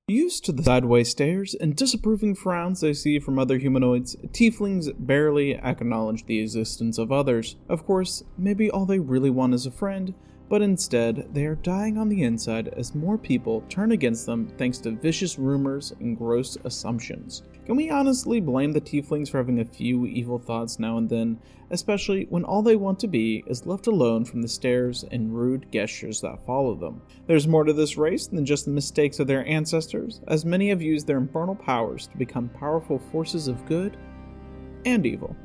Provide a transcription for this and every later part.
Used to the sideways stares and disapproving frowns they see from other humanoids, tieflings barely acknowledge the existence of others. Of course, maybe all they really want is a friend, but instead, they are dying on the inside as more people turn against them thanks to vicious rumors and gross assumptions. Can we honestly blame the tieflings for having a few evil thoughts now and then, especially when all they want to be is left alone from the stares and rude gestures that follow them? There's more to this race than just the mistakes of their ancestors, as many have used their infernal powers to become powerful forces of good and evil.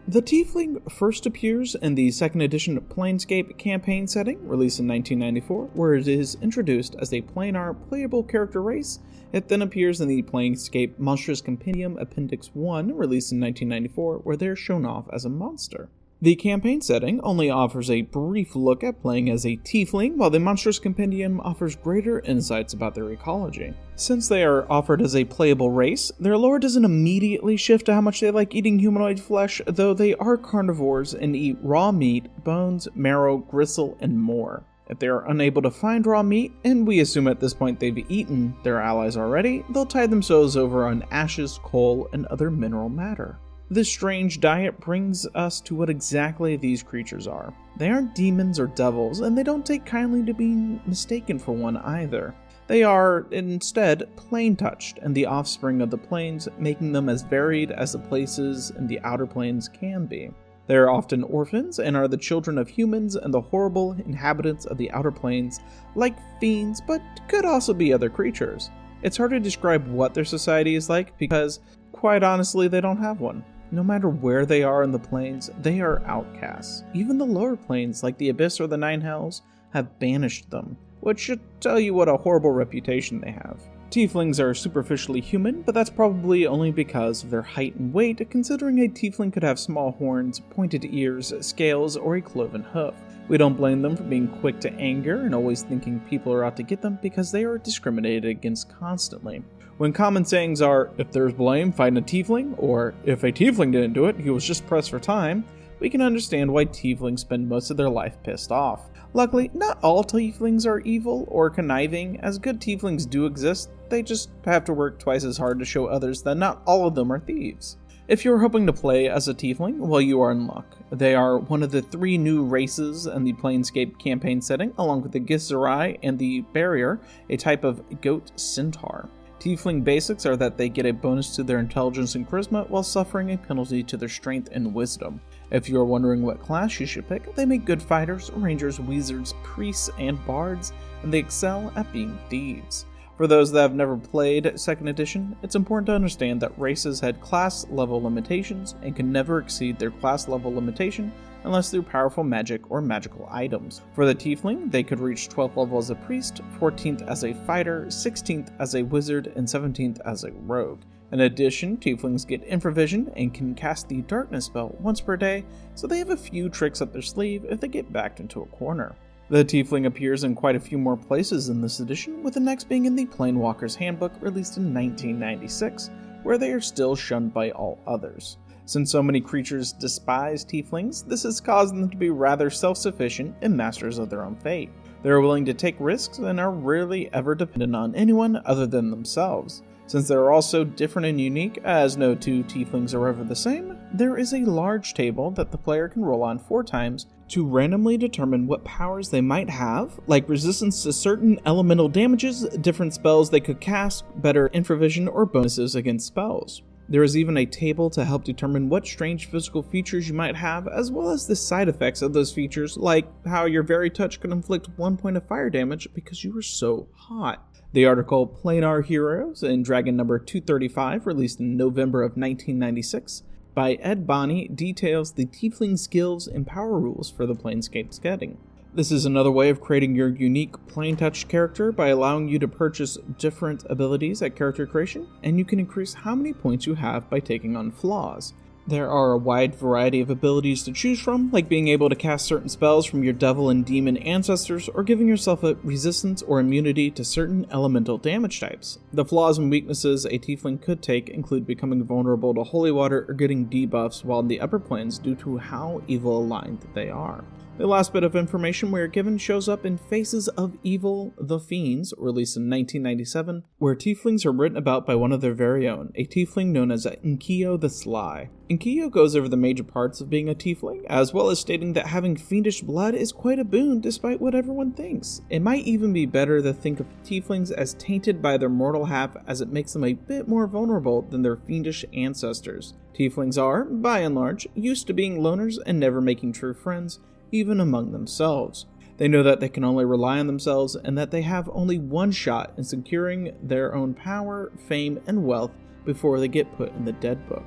The Tiefling first appears in the second edition Planescape campaign setting, released in 1994, where it is introduced as a planar playable character race. It then appears in the Planescape Monstrous Compendium Appendix 1, released in 1994, where they're shown off as a monster. The campaign setting only offers a brief look at playing as a tiefling, while the Monstrous Compendium offers greater insights about their ecology. Since they are offered as a playable race, their lore doesn't immediately shift to how much they like eating humanoid flesh, though they are carnivores and eat raw meat, bones, marrow, gristle, and more. If they are unable to find raw meat, and we assume at this point they've eaten their allies already, they'll tide themselves over on ashes, coal, and other mineral matter. This strange diet brings us to what exactly these creatures are. They aren't demons or devils, and they don't take kindly to being mistaken for one either. They are, instead, plane-touched and the offspring of the planes, making them as varied as the places in the outer planes can be. They are often orphans and are the children of humans and the horrible inhabitants of the outer planes, like fiends, but could also be other creatures. It's hard to describe what their society is like because, quite honestly, they don't have one. No matter where they are in the planes, they are outcasts. Even the lower planes, like the Abyss or the Nine Hells, have banished them, which should tell you what a horrible reputation they have. Tieflings are superficially human, but that's probably only because of their height and weight, considering a tiefling could have small horns, pointed ears, scales, or a cloven hoof. We don't blame them for being quick to anger and always thinking people are out to get them because they are discriminated against constantly. When common sayings are, if there's blame, find a tiefling, or if a tiefling didn't do it, he was just pressed for time, we can understand why tieflings spend most of their life pissed off. Luckily, not all tieflings are evil or conniving, as good tieflings do exist, they just have to work twice as hard to show others that not all of them are thieves. If you're hoping to play as a tiefling, well, you are in luck. They are one of the 3 new races in the Planescape campaign setting, along with the Githzerai and the Barrier, a type of goat centaur. Tiefling basics are that they get a bonus to their intelligence and charisma while suffering a penalty to their strength and wisdom. If you are wondering what class you should pick, they make good fighters, rangers, wizards, priests, and bards, and they excel at being thieves. For those that have never played 2nd edition, it's important to understand that races had class level limitations and can never exceed their class level limitation unless through powerful magic or magical items. For the Tiefling, they could reach 12th level as a priest, 14th as a fighter, 16th as a wizard, and 17th as a rogue. In addition, Tieflings get infravision and can cast the darkness spell once per day, so they have a few tricks up their sleeve if they get backed into a corner. The Tiefling appears in quite a few more places in this edition, with the next being in the Planewalker's Handbook released in 1996, where they are still shunned by all others. Since so many creatures despise tieflings, this has caused them to be rather self-sufficient and masters of their own fate. They are willing to take risks and are rarely ever dependent on anyone other than themselves. Since they are all so different and unique, as no 2 tieflings are ever the same, there is a large table that the player can roll on 4 times to randomly determine what powers they might have, like resistance to certain elemental damages, different spells they could cast, better infravision, or bonuses against spells. There is even a table to help determine what strange physical features you might have, as well as the side effects of those features, like how your very touch could inflict 1 point of fire damage because you were so hot. The article Planar Heroes in Dragon number 235, released in November of 1996, by Ed Bonney, details the tiefling skills and power rules for the Planescape setting. This is another way of creating your unique plain-touch character by allowing you to purchase different abilities at character creation, and you can increase how many points you have by taking on flaws. There are a wide variety of abilities to choose from, like being able to cast certain spells from your devil and demon ancestors, or giving yourself a resistance or immunity to certain elemental damage types. The flaws and weaknesses a tiefling could take include becoming vulnerable to holy water or getting debuffs while in the upper planes due to how evil aligned they are. The last bit of information we are given shows up in Faces of Evil, The Fiends, released in 1997, where tieflings are written about by one of their very own, a tiefling known as Inkio the Sly. Inkio goes over the major parts of being a tiefling, as well as stating that having fiendish blood is quite a boon despite what everyone thinks. It might even be better to think of tieflings as tainted by their mortal half, as it makes them a bit more vulnerable than their fiendish ancestors. Tieflings are, by and large, used to being loners and never making true friends, even among themselves. They know that they can only rely on themselves and that they have only one shot in securing their own power, fame, and wealth before they get put in the dead book.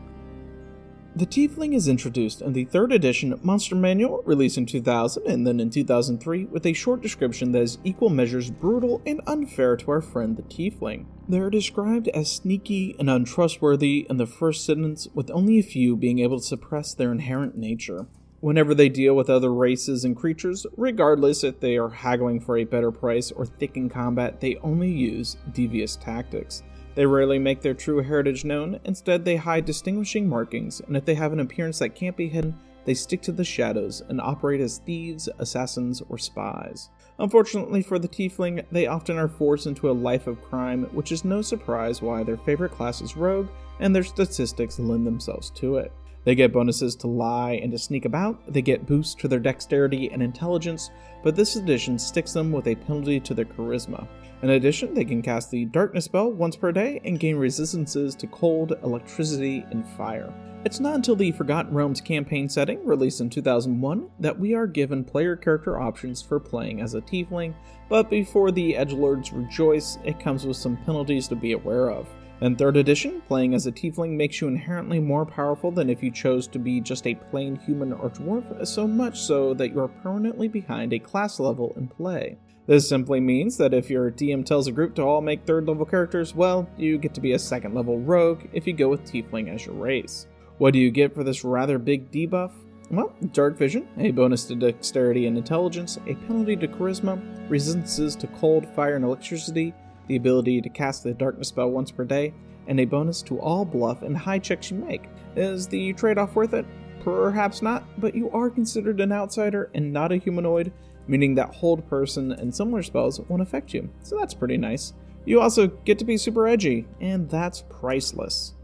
The Tiefling is introduced in the 3rd edition Monster Manual, released in 2000 and then in 2003, with a short description that is equal measures brutal and unfair to our friend the Tiefling. They are described as sneaky and untrustworthy in the first sentence, with only a few being able to suppress their inherent nature. Whenever they deal with other races and creatures, regardless if they are haggling for a better price or thick in combat, they only use devious tactics. They rarely make their true heritage known, instead they hide distinguishing markings, and if they have an appearance that can't be hidden, they stick to the shadows and operate as thieves, assassins, or spies. Unfortunately for the Tiefling, they often are forced into a life of crime, which is no surprise why their favorite class is Rogue, and their statistics lend themselves to it. They get bonuses to lie and to sneak about, they get boosts to their dexterity and intelligence, but this edition sticks them with a penalty to their charisma. In addition, they can cast the Darkness spell once per day and gain resistances to cold, electricity, and fire. It's not until the Forgotten Realms campaign setting, released in 2001, that we are given player character options for playing as a Tiefling, but before the Edgelords rejoice, it comes with some penalties to be aware of. In 3rd edition, playing as a Tiefling makes you inherently more powerful than if you chose to be just a plain human or dwarf, so much so that you are permanently behind a class level in play. This simply means that if your DM tells a group to all make 3rd level characters, well, you get to be a 2nd level rogue if you go with Tiefling as your race. What do you get for this rather big debuff? Well, Dark Vision, a bonus to dexterity and intelligence, a penalty to charisma, resistances to cold, fire, and electricity, the ability to cast the Darkness spell once per day, and a bonus to all bluff and high checks you make. Is the trade-off worth it? Perhaps not, but you are considered an outsider and not a humanoid, meaning that hold person and similar spells won't affect you, so that's pretty nice. You also get to be super edgy, and that's priceless.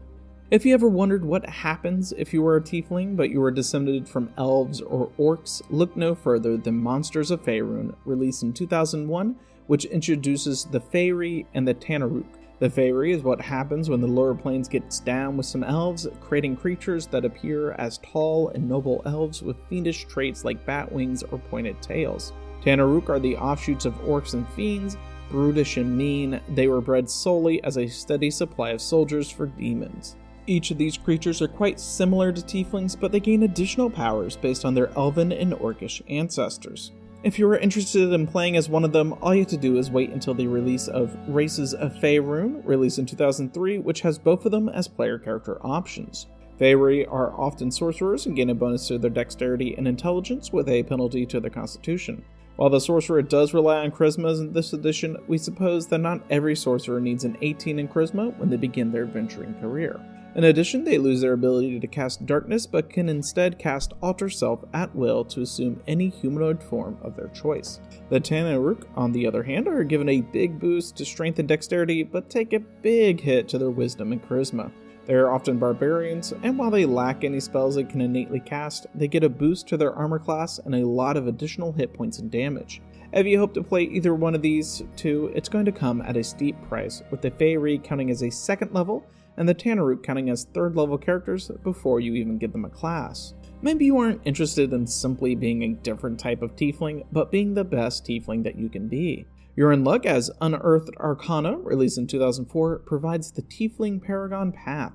If you ever wondered what happens if you were a Tiefling but you were descended from elves or orcs, look no further than Monsters of Faerun, released in 2001, which introduces the Faerie and the Tanaruk. The Faerie is what happens when the lower planes gets down with some elves, creating creatures that appear as tall and noble elves with fiendish traits like bat wings or pointed tails. Tanaruk are the offshoots of orcs and fiends, brutish and mean. They were bred solely as a steady supply of soldiers for demons. Each of these creatures are quite similar to Tieflings, but they gain additional powers based on their elven and orcish ancestors. If you are interested in playing as one of them, all you have to do is wait until the release of Races of Faerun, released in 2003, which has both of them as player character options. Faerie are often sorcerers and gain a bonus to their dexterity and intelligence with a penalty to their constitution. While the sorcerer does rely on charisma in this edition, we suppose that not every sorcerer needs an 18 in charisma when they begin their adventuring career. In addition, they lose their ability to cast darkness, but can instead cast Alter Self at will to assume any humanoid form of their choice. The Tanaruk, on the other hand, are given a big boost to strength and dexterity, but take a big hit to their wisdom and charisma. They are often barbarians, and while they lack any spells they can innately cast, they get a boost to their armor class and a lot of additional hit points and damage. If you hope to play either one of these two, it's going to come at a steep price, with the Faerie counting as a 2nd level, and the Tanaruk counting as 3rd level characters before you even give them a class. Maybe you aren't interested in simply being a different type of Tiefling, but being the best Tiefling that you can be. You're in luck, as Unearthed Arcana, released in 2004, provides the Tiefling Paragon Path.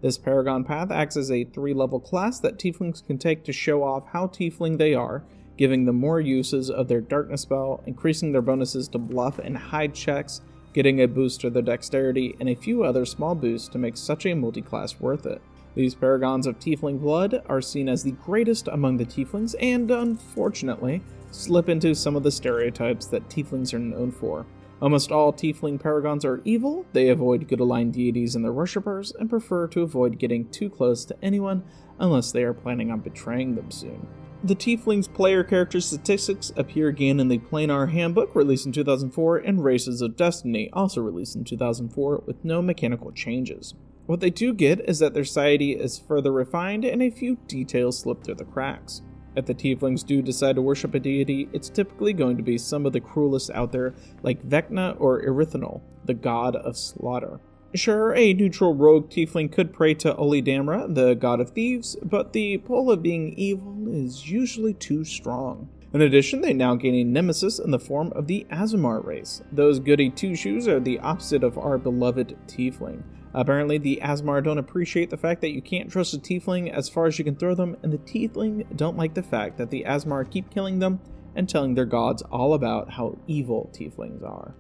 This Paragon Path acts as a 3-level class that Tieflings can take to show off how Tiefling they are, giving them more uses of their Darkness spell, increasing their bonuses to bluff and hide checks, getting a boost to their dexterity, and a few other small boosts to make such a multi-class worth it. These paragons of Tiefling blood are seen as the greatest among the Tieflings and, unfortunately, slip into some of the stereotypes that Tieflings are known for. Almost all Tiefling paragons are evil, they avoid good-aligned deities and their worshippers, and prefer to avoid getting too close to anyone unless they are planning on betraying them soon. The Tiefling's player character statistics appear again in the Planar Handbook, released in 2004, and Races of Destiny, also released in 2004, with no mechanical changes. What they do get is that their society is further refined and a few details slip through the cracks. If the Tieflings do decide to worship a deity, it's typically going to be some of the cruelest out there, like Vecna or Erythanol, the god of slaughter. Sure, a neutral rogue Tiefling could pray to Olidamra, the god of thieves, but the pull of being evil is usually too strong. In addition, they now gain a nemesis in the form of the Aasimar race. Those goody two-shoes are the opposite of our beloved Tiefling. Apparently, the Aasimar don't appreciate the fact that you can't trust a Tiefling as far as you can throw them, and the Tiefling don't like the fact that the Aasimar keep killing them and telling their gods all about how evil Tieflings are.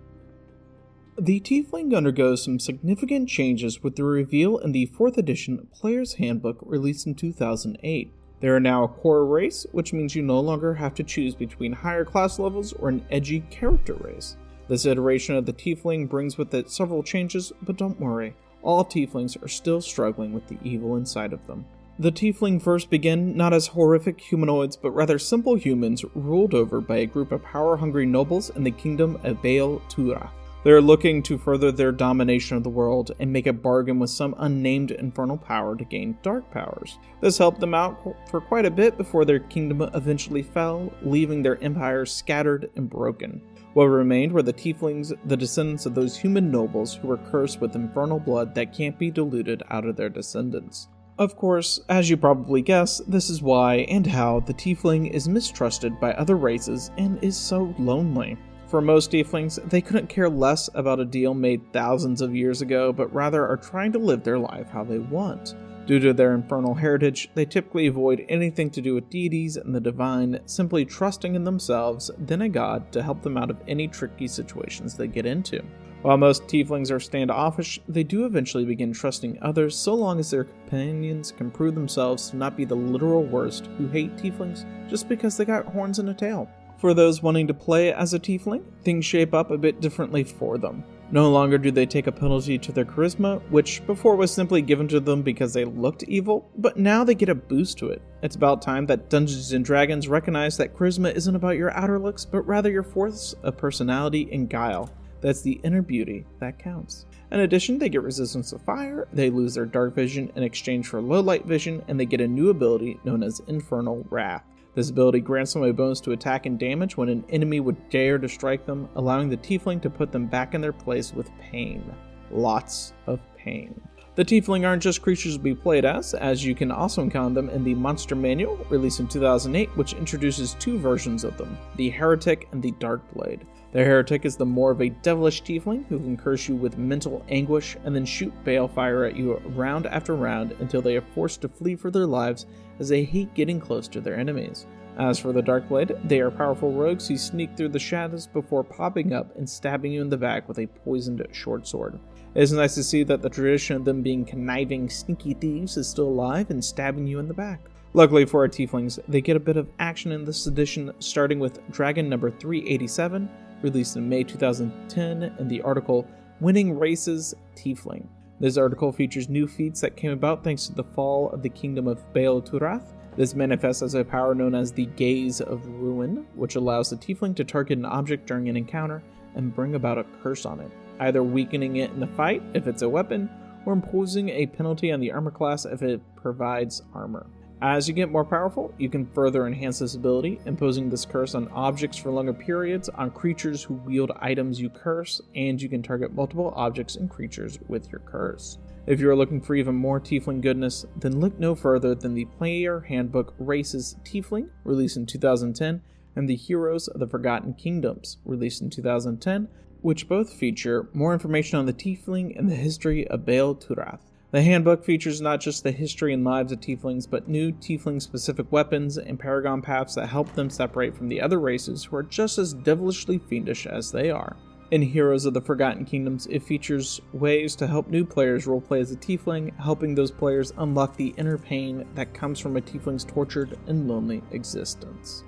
The Tiefling undergoes some significant changes with the reveal in the 4th edition Player's Handbook released in 2008. They are now a core race, which means you no longer have to choose between higher class levels or an edgy character race. This iteration of the Tiefling brings with it several changes, but don't worry. All Tieflings are still struggling with the evil inside of them. The Tiefling first begin not as horrific humanoids, but rather simple humans ruled over by a group of power-hungry nobles in the kingdom of Baal Turath. They are looking to further their domination of the world and make a bargain with some unnamed infernal power to gain dark powers. This helped them out for quite a bit before their kingdom eventually fell, leaving their empire scattered and broken. What remained were the Tieflings, the descendants of those human nobles who were cursed with infernal blood that can't be diluted out of their descendants. Of course, as you probably guess, this is why and how the Tiefling is mistrusted by other races and is so lonely. For most Tieflings, they couldn't care less about a deal made thousands of years ago, but rather are trying to live their life how they want. Due to their infernal heritage, they typically avoid anything to do with deities and the divine, simply trusting in themselves, then a god, to help them out of any tricky situations they get into. While most Tieflings are standoffish, they do eventually begin trusting others so long as their companions can prove themselves to not be the literal worst who hate Tieflings just because they got horns and a tail. For those wanting to play as a Tiefling, things shape up a bit differently for them. No longer do they take a penalty to their charisma, which before was simply given to them because they looked evil, but now they get a boost to it. It's about time that Dungeons & Dragons recognize that charisma isn't about your outer looks, but rather your force of personality and guile. That's the inner beauty that counts. In addition, they get resistance to fire, they lose their dark vision in exchange for low light vision, and they get a new ability known as Infernal Wrath. This ability grants them a bonus to attack and damage when an enemy would dare to strike them, allowing the Tiefling to put them back in their place with pain. Lots of pain. The Tiefling aren't just creatures to be played as you can also encounter them in the Monster Manual, released in 2008, which introduces 2 versions of them, the Heretic and the Darkblade. The Heretic is the more of a devilish Tiefling who can curse you with mental anguish and then shoot balefire at you round after round until they are forced to flee for their lives as they hate getting close to their enemies. As for the Darkblade, they are powerful rogues who sneak through the shadows before popping up and stabbing you in the back with a poisoned short sword. It is nice to see that the tradition of them being conniving, sneaky thieves is still alive and stabbing you in the back. Luckily for our Tieflings, they get a bit of action in this edition, starting with Dragon number 387, released in May 2010, in the article Winning Races Tiefling. This article features new feats that came about thanks to the fall of the kingdom of Baal Turath. This manifests as a power known as the Gaze of Ruin, which allows the Tiefling to target an object during an encounter and bring about a curse on it, either weakening it in the fight if it's a weapon, or imposing a penalty on the armor class if it provides armor. As you get more powerful, you can further enhance this ability, imposing this curse on objects for longer periods, on creatures who wield items you curse, and you can target multiple objects and creatures with your curse. If you are looking for even more Tiefling goodness, then look no further than the Player Handbook Races Tiefling, released in 2010, and the Heroes of the Forgotten Kingdoms, released in 2010, which both feature more information on the Tiefling and the history of Baal Turath. The handbook features not just the history and lives of Tieflings, but new Tiefling-specific weapons and Paragon paths that help them separate from the other races who are just as devilishly fiendish as they are. In Heroes of the Forgotten Kingdoms, it features ways to help new players roleplay as a Tiefling, helping those players unlock the inner pain that comes from a Tiefling's tortured and lonely existence.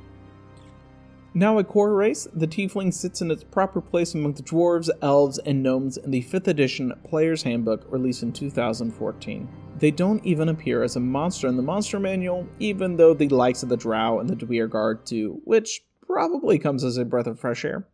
Now a core race, the Tiefling sits in its proper place among the Dwarves, Elves, and Gnomes in the 5th edition Player's Handbook released in 2014. They don't even appear as a monster in the Monster Manual, even though the likes of the Drow and the Dweirgard do, which probably comes as a breath of fresh air.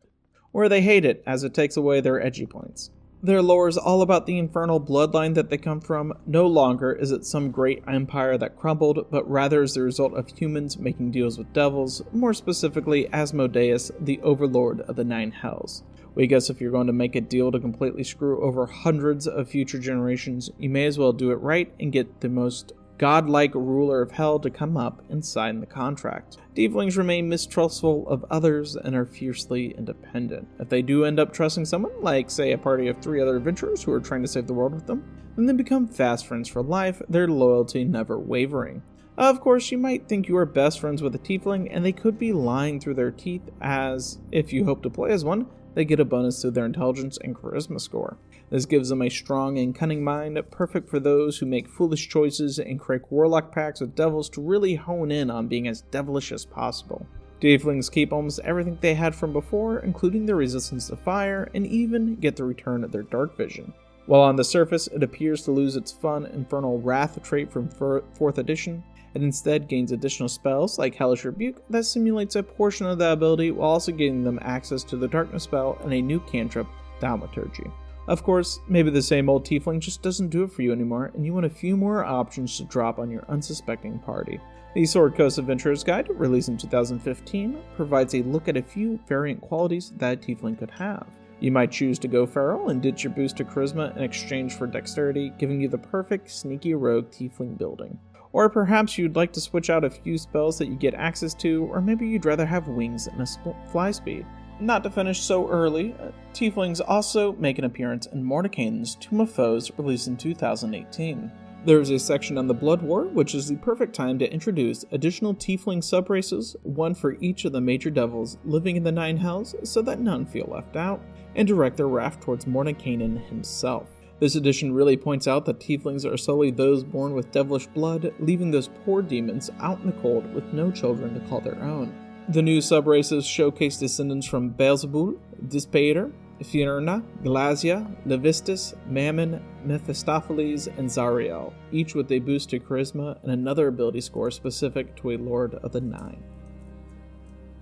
Or they hate it, as it takes away their edgy points. Their lore is all about the infernal bloodline that they come from. No longer is it some great empire that crumbled, but rather is the result of humans making deals with devils, more specifically Asmodeus, the overlord of the Nine Hells. We guess if you're going to make a deal to completely screw over hundreds of future generations, you may as well do it right and get the most godlike ruler of hell to come up and sign the contract. Tieflings remain mistrustful of others and are fiercely independent. If they do end up trusting someone, like say a party of 3 other adventurers who are trying to save the world with them, then they become fast friends for life, their loyalty never wavering. Of course, you might think you are best friends with a Tiefling, and they could be lying through their teeth, as, if you hope to play as one, they get a bonus to their intelligence and charisma score. This gives them a strong and cunning mind, perfect for those who make foolish choices and create warlock pacts with devils to really hone in on being as devilish as possible. Tieflings keep almost everything they had from before, including their resistance to fire, and even get the return of their dark vision. While on the surface, it appears to lose its fun Infernal Wrath trait from 4th edition, it instead gains additional spells like Hellish Rebuke that simulates a portion of the ability while also giving them access to the Darkness spell and a new cantrip, Thaumaturgy. Of course, maybe the same old Tiefling just doesn't do it for you anymore and you want a few more options to drop on your unsuspecting party. The Sword Coast Adventurer's Guide, released in 2015, provides a look at a few variant qualities that a Tiefling could have. You might choose to go feral and ditch your boost to charisma in exchange for dexterity, giving you the perfect sneaky rogue Tiefling building. Or perhaps you'd like to switch out a few spells that you get access to, or maybe you'd rather have wings and a fly speed. Not to finish so early, Tieflings also make an appearance in Mordenkainen's Tomb of Foes, released in 2018. There is a section on the Blood War, which is the perfect time to introduce additional Tiefling subraces, one for each of the major devils living in the Nine Hells, so that none feel left out, and direct their wrath towards Mordenkainen himself. This edition really points out that Tieflings are solely those born with devilish blood, leaving those poor demons out in the cold with no children to call their own. The new subraces showcase descendants from Beelzebul, Dispater, Fierna, Glazia, Levistus, Mammon, Mephistopheles, and Zariel, each with a boost to charisma and another ability score specific to a Lord of the Nine.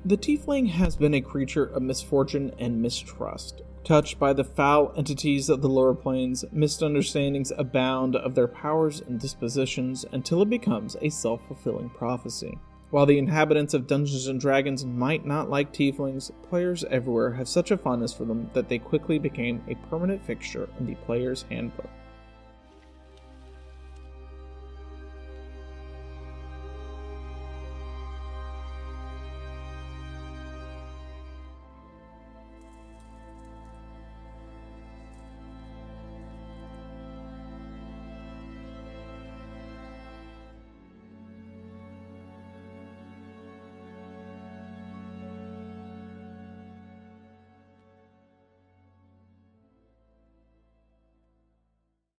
The Tiefling has been a creature of misfortune and mistrust. Touched by the foul entities of the lower planes, misunderstandings abound of their powers and dispositions until it becomes a self-fulfilling prophecy. While the inhabitants of Dungeons & Dragons might not like Tieflings, players everywhere have such a fondness for them that they quickly became a permanent fixture in the player's handbook.